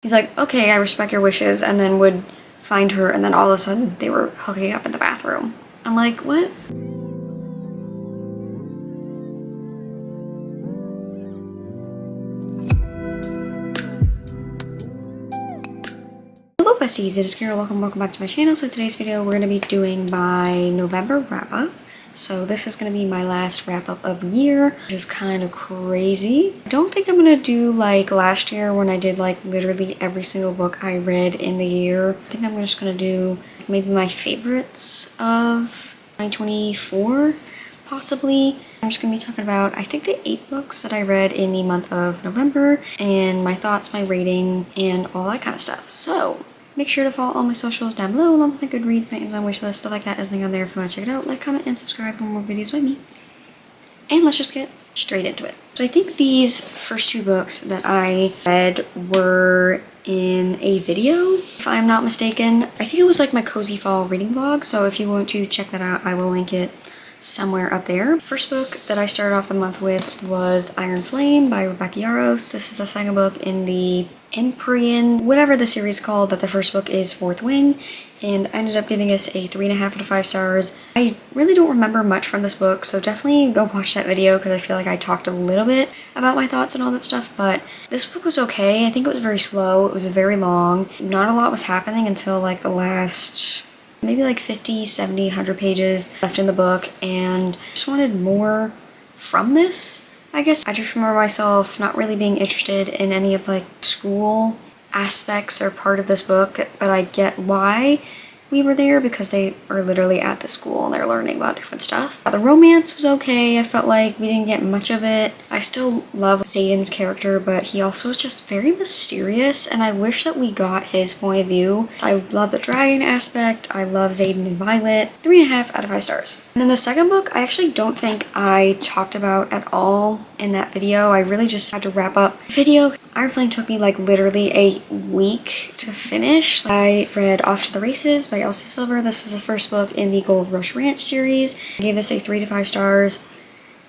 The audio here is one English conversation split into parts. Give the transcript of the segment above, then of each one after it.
He's like, okay, I respect your wishes, and then would find her, and then all of a sudden they were hooking up in the bathroom. I'm like, what? Hello besties, it is Kira. Welcome back to my channel. So today's video we're going to be doing my November wrap-up. So this is going to be my last wrap-up of the year, which is kind of crazy. I don't think I'm going to do like last year when I did like literally every single book I read in the year. I think I'm just going to do maybe my favorites of 2024, possibly. I'm just going to be talking about, I think, the 8 books that I read in the month of November, and my thoughts, my rating, and all that kind of stuff. So make sure to follow all my socials down below, along with my Goodreads, my Amazon wishlist, stuff like that is linked on there if you want to check it out. Like, comment, and subscribe for more videos by me. And let's just get straight into it. So I think these first 2 books that I read were in a video, if I'm not mistaken. I think it was like my Cozy Fall reading vlog, so if you want to check that out, I will link it somewhere up there. First book that I started off the month with was Iron Flame by Rebecca Yarros. This is the second book in the Empyrean, whatever the series is called, that the first book is Fourth Wing, and I ended up giving this a 3.5 out of 5 stars. I really don't remember much from this book, so definitely go watch that video because I feel like I talked a little bit about my thoughts and all that stuff, but this book was okay. I think it was very slow, it was very long, not a lot was happening until like the last maybe like 50, 70, 100 pages left in the book, and I just wanted more from this. I guess I just remember myself not really being interested in any of like school aspects or part of this book, but I get why we were there because they are literally at the school and they're learning about different stuff. The romance was okay. I felt like we didn't get much of it. I still love Xaden's character, but he also is just very mysterious, and I wish that we got his point of view. I love the dragon aspect. I love Xaden and Violet. 3.5 out of 5 stars. And then the second book, I actually don't think I talked about at all in that video. I really just had to wrap up the video. Iron Flame took me like literally a week to finish. I read Off to the Races by Elsie Silver. This is the first book in the Gold Rush Ranch series. I gave this a 3 to 5 stars.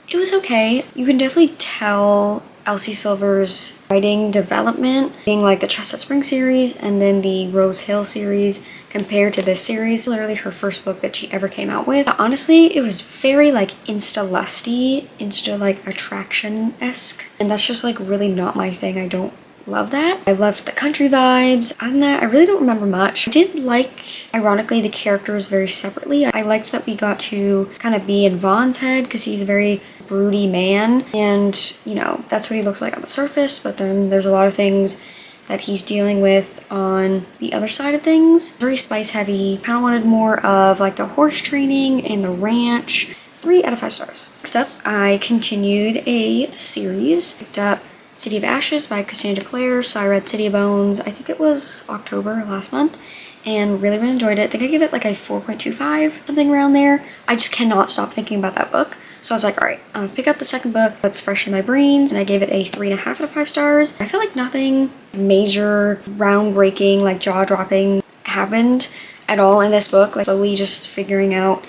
It was okay. You can definitely tell Elsie Silver's writing development, being like the Chestnut Spring series and then the Rose Hill series compared to this series. Literally her first book that she ever came out with. But honestly, it was very like insta-lusty, insta like attraction-esque, and that's just like really not my thing. I don't love that. I loved the country vibes. Other than that, I really don't remember much. I did like, ironically, the characters very separately. I liked that we got to kind of be in Vaughn's head because he's a very broody man, and you know, that's what he looks like on the surface, but then there's a lot of things that he's dealing with on the other side of things. Very spice heavy. Kind of wanted more of like the horse training and the ranch. 3 out of 5 stars. Next up, I continued a series. Picked up City of Ashes by Cassandra Clare. So I read City of Bones, I think it was October last month, and really enjoyed it. I think I gave it like a 4.25, something around there. I just cannot stop thinking about that book. So I was like, all right, I'm gonna pick up the second book that's fresh in my brains, and I gave it a 3.5 out of 5 stars. I feel like nothing major, groundbreaking, like jaw-dropping happened at all in this book. Like slowly just figuring out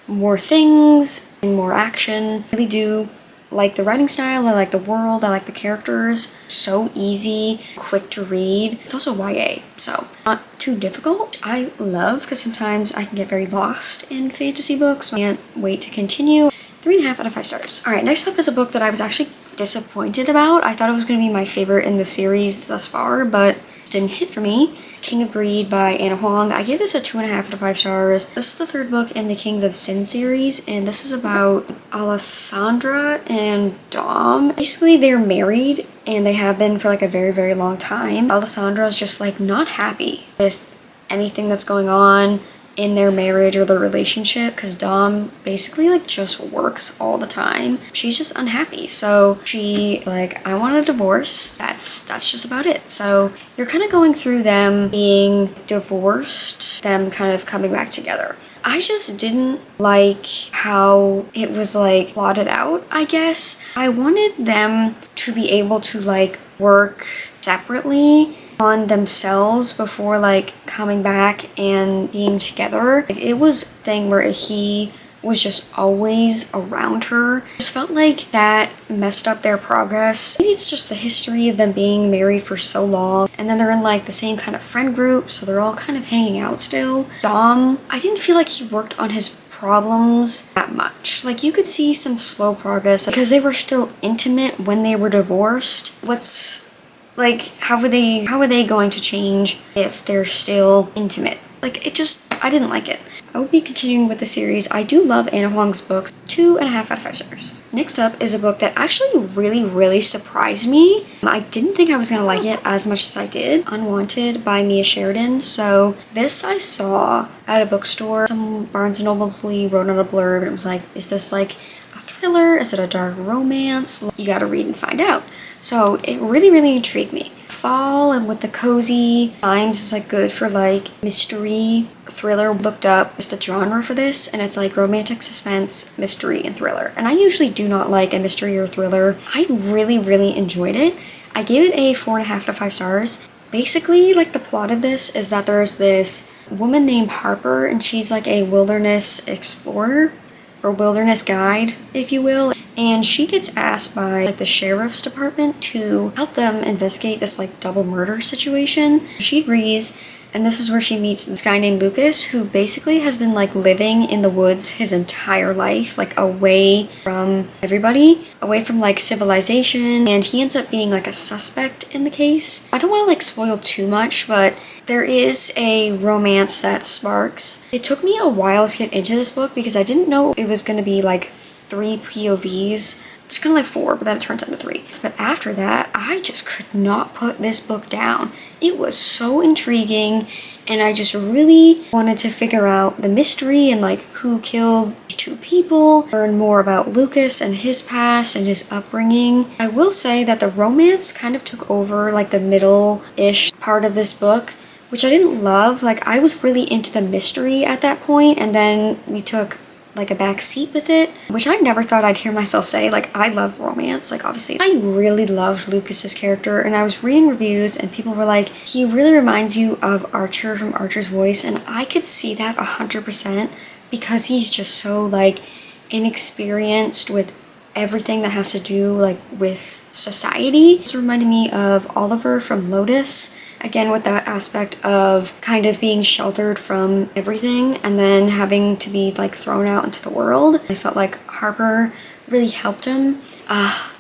more things and more action. I really do like the writing style, I like the world, I like the characters. So easy, quick to read. It's also YA, so not too difficult. I love, because sometimes I can get very lost in fantasy books, so I can't wait to continue. 3.5 out of 5 stars. All right, next up is a book that I was actually disappointed about. I thought it was going to be my favorite in the series thus far, but it didn't hit for me. King of Greed by Anna Huang. I gave this a 2.5 out of 5 stars. This is the third book in the Kings of Sin series, and this is about Alessandra and Dom. Basically, they're married, and they have been for like a very, very long time. Alessandra is just like not happy with anything that's going on in their marriage or their relationship, because Dom basically like just works all the time. She's just unhappy, so she like, I want a divorce. That's just about it. So you're kind of going through them being divorced, them kind of coming back together. I just didn't like how it was like plotted out, I guess. I wanted them to be able to like work separately on themselves before like coming back and being together. It was a thing where he was just always around her. It just felt like that messed up their progress. Maybe it's just the history of them being married for so long, and then they're in like the same kind of friend group, so they're all kind of hanging out still. Dom, I didn't feel like he worked on his problems that much. Like, you could see some slow progress because they were still intimate when they were divorced. How are they going to change if they're still intimate? Like, I didn't like it. I will be continuing with the series. I do love Anna Huang's books. 2.5 out of 5 stars. Next up is a book that actually really surprised me. I didn't think I was gonna like it as much as I did. Unwanted by Mia Sheridan. So this I saw at a bookstore. Some Barnes & Noble employee wrote on a blurb and it was like, is this like a thriller? Is it a dark romance? You gotta read and find out. So it really intrigued me. Fall and with the cozy times is like good for like mystery thriller. Looked up is the genre for this, and it's like romantic suspense, mystery, and thriller. And I usually do not like a mystery or thriller. I really enjoyed it. I gave it a 4.5 out of 5 stars. Basically, like, the plot of this is that there's this woman named Harper, and she's like a wilderness explorer or wilderness guide, if you will. And she gets asked by like the sheriff's department to help them investigate this like double murder situation. She agrees, and this is where she meets this guy named Lucas, who basically has been like living in the woods his entire life, like away from everybody, away from like civilization, and he ends up being like a suspect in the case. I don't want to like spoil too much, but there is a romance that sparks. It took me a while to get into this book because I didn't know it was going to be like 3 POVs. It's kind of like 4, but then it turns into 3. But after that, I just could not put this book down. It was so intriguing, and I just really wanted to figure out the mystery and like who killed these 2 people, learn more about Lucas and his past and his upbringing. I will say that the romance kind of took over like the middle-ish part of this book, which I didn't love. Like, I was really into the mystery at that point, and then we took like a back seat with it, which I never thought I'd hear myself say. Like, I love romance, like, obviously. I really loved Lucas's character, and I was reading reviews and people were like, he really reminds you of Archer from Archer's Voice, and I could see that 100% because he's just so like inexperienced with everything that has to do like with society. It reminded me of Oliver from Lotus. Again, with that aspect of kind of being sheltered from everything and then having to be like thrown out into the world. I felt like Harper really helped him. I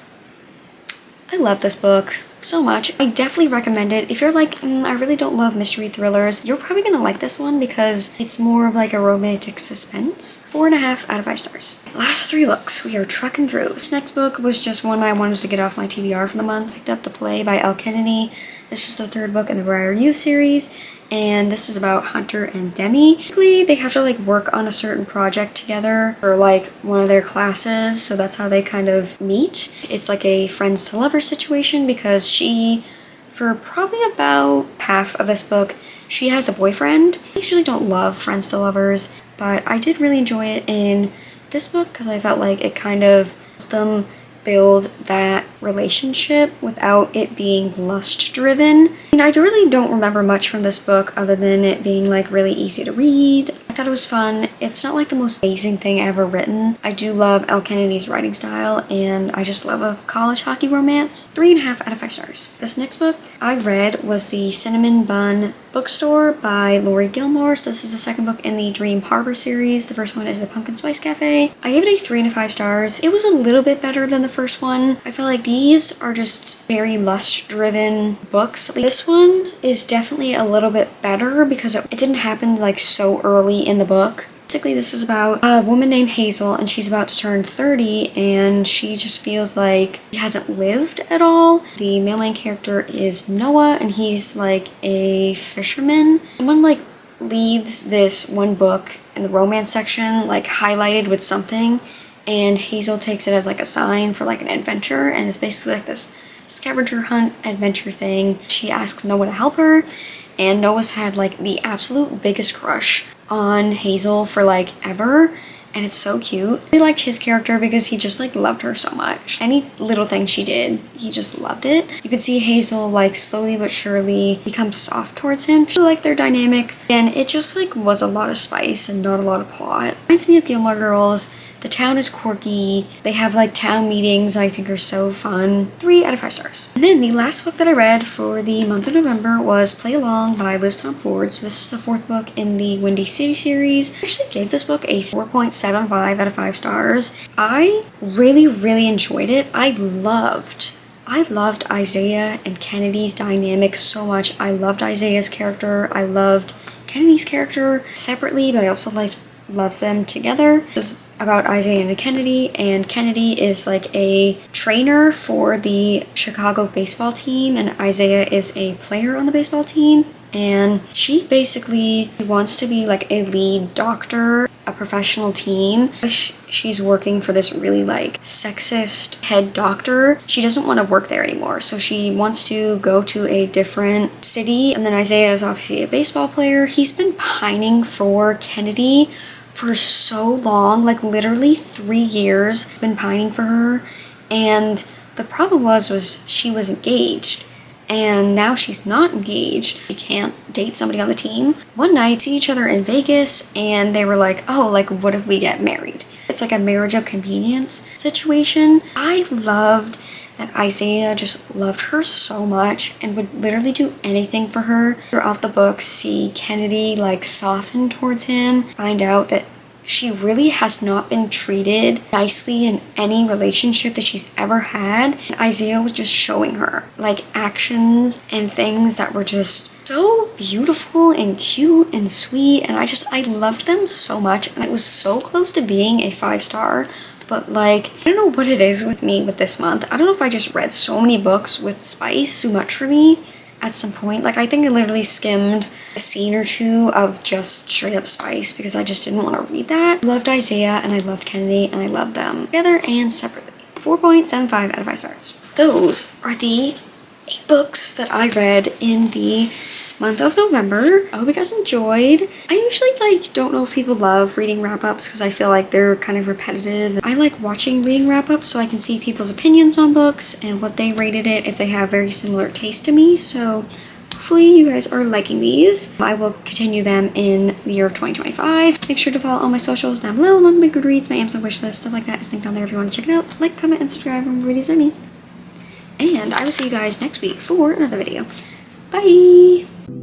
love this book so much. I definitely recommend it. If you're like, I really don't love mystery thrillers, you're probably gonna like this one because it's more of like a romantic suspense. 4.5 out of 5 stars. Last 3 books we are trucking through. This next book was just one I wanted to get off my TBR for the month. Picked up The Play by Elle Kennedy. This is the 3rd book in the Where Are You series, and this is about Hunter and Demi. Basically, they have to like work on a certain project together for like one of their classes, so that's how they kind of meet. It's like a friends to lovers situation because she, for probably about half of this book, she has a boyfriend. I usually don't love friends to lovers, but I did really enjoy it in this book because I felt like it kind of helped them build that relationship without it being lust driven. And I really don't remember much from this book other than it being like really easy to read. I thought it was fun. It's not like the most amazing thing ever written. I do love Elle Kennedy's writing style, and I just love a college hockey romance. 3.5 out of 5 stars. This next book I read was The Cinnamon Bun Bookstore by Lori Gilmore. So this is the 2nd book in the Dream Harbor series. The first one is The Pumpkin Spice Cafe. I gave it a 3 out of 5 stars. It was a little bit better than the first one. I feel like these are just very lust-driven books. This one is definitely a little bit better because it didn't happen like so early in the book. Basically, this is about a woman named Hazel, and she's about to turn 30, and she just feels like she hasn't lived at all. The male main character is Noah, and he's like a fisherman. Someone like leaves this one book in the romance section like highlighted with something, and Hazel takes it as like a sign for like an adventure, and it's basically like this scavenger hunt adventure thing. She asks Noah to help her, and Noah's had like the absolute biggest crush on Hazel for like ever, and it's so cute. I liked his character because he just like loved her so much. Any little thing she did, he just loved it. You could see Hazel like slowly but surely become soft towards him. She liked their dynamic, and it just like was a lot of spice and not a lot of plot. Reminds me of Gilmore Girls. The town is quirky. They have like town meetings that I think are so fun. 3 out of 5 stars. And then the last book that I read for the month of November was Play Along by Liz Tom Ford. So this is the 4th book in the Windy City series. I actually gave this book a 4.75 out of 5 stars. I really enjoyed it. I loved Isaiah and Kennedy's dynamic so much. I loved Isaiah's character. I loved Kennedy's character separately, but I also loved them together. It's about Isaiah and Kennedy is like a trainer for the Chicago baseball team, and Isaiah is a player on the baseball team. And she basically wants to be like a lead doctor, a professional team. She's working for this really like sexist head doctor. She doesn't want to work there anymore, so she wants to go to a different city. And then Isaiah is obviously a baseball player. He's been pining for Kennedy for so long, like literally 3 years. He's been pining for her, and the problem was she was engaged. And now she's not engaged. She can't date somebody on the team. One night, see each other in Vegas, and they were like, oh, like, what if we get married? It's like a marriage of convenience situation. I loved that Isaiah just loved her so much and would literally do anything for her. Throughout the book, see Kennedy like soften towards him, find out that she really has not been treated nicely in any relationship that she's ever had. And Isaiah was just showing her like actions and things that were just so beautiful and cute and sweet, and I loved them so much, and it was so close to being a 5-star. But like, I don't know what it is with me with this month. I don't know if I just read so many books with spice too much for me at some point. Like, I think I literally skimmed a scene or 2 of just straight up spice because I just didn't want to read that. I loved Isaiah and I loved Kennedy, and I loved them together and separately. 4.75 out of 5 stars. Those are the 8 books that I read in the month of November. I hope you guys enjoyed. I usually don't know if people love reading wrap-ups because I feel like they're kind of repetitive. I like watching reading wrap-ups so I can see people's opinions on books and what they rated it if they have very similar taste to me. So hopefully you guys are liking these. I will continue them in the year of 2025. Make sure to follow all my socials down below, along with my Goodreads, my Amazon wishlist, stuff like that is linked down there if you want to check it out. Like, comment, and subscribe and videos by me. And I will see you guys next week for another video. Bye!